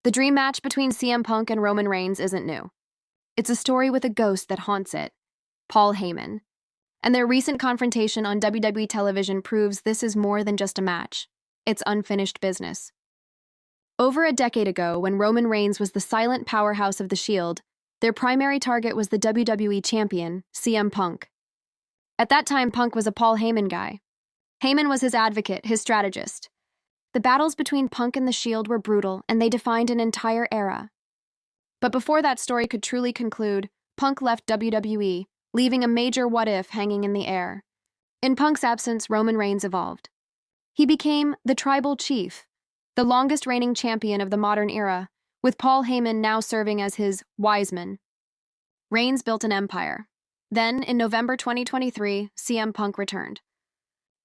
The dream match between CM Punk and Roman Reigns isn't new. It's a story with a ghost that haunts it, Paul Heyman. And their recent confrontation on WWE television proves this is more than just a match. It's unfinished business. Over a decade ago, when Roman Reigns was the silent powerhouse of the Shield, their primary target was the WWE champion, CM Punk. At that time, Punk was a Paul Heyman guy. Heyman was his advocate, his strategist. The battles between Punk and the Shield were brutal, and they defined an entire era. But before that story could truly conclude, Punk left WWE, leaving a major what-if hanging in the air. In Punk's absence, Roman Reigns evolved. He became the Tribal Chief, the longest-reigning champion of the modern era, with Paul Heyman now serving as his Wiseman. Reigns built an empire. Then, in November 2023, CM Punk returned.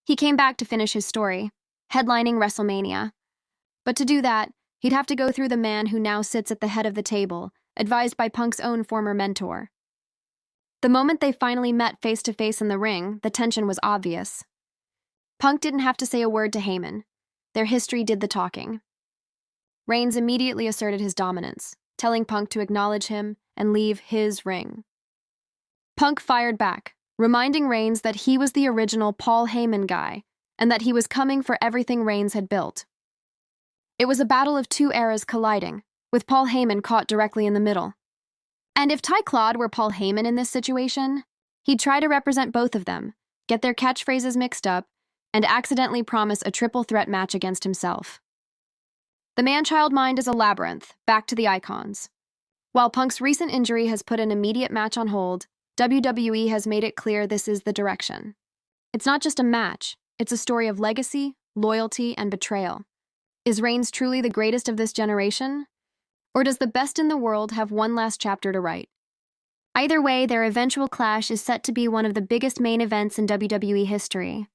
He came back to finish his story, headlining WrestleMania. But to do that, he'd have to go through the man who now sits at the head of the table, advised by Punk's own former mentor. The moment they finally met face-to-face in the ring, the tension was obvious. Punk didn't have to say a word to Heyman. Their history did the talking. Reigns immediately asserted his dominance, telling Punk to acknowledge him and leave his ring. Punk fired back, reminding Reigns that he was the original Paul Heyman guy and that he was coming for everything Reigns had built. It was a battle of two eras colliding, with Paul Heyman caught directly in the middle. And if Ty Claude were Paul Heyman in this situation, he'd try to represent both of them, get their catchphrases mixed up, and accidentally promise a triple threat match against himself. The man-child mind is a labyrinth, back to the icons. While Punk's recent injury has put an immediate match on hold, WWE has made it clear this is the direction. It's not just a match, it's a story of legacy, loyalty, and betrayal. Is Reigns truly the greatest of this generation? Or does the best in the world have one last chapter to write? Either way, their eventual clash is set to be one of the biggest main events in WWE history.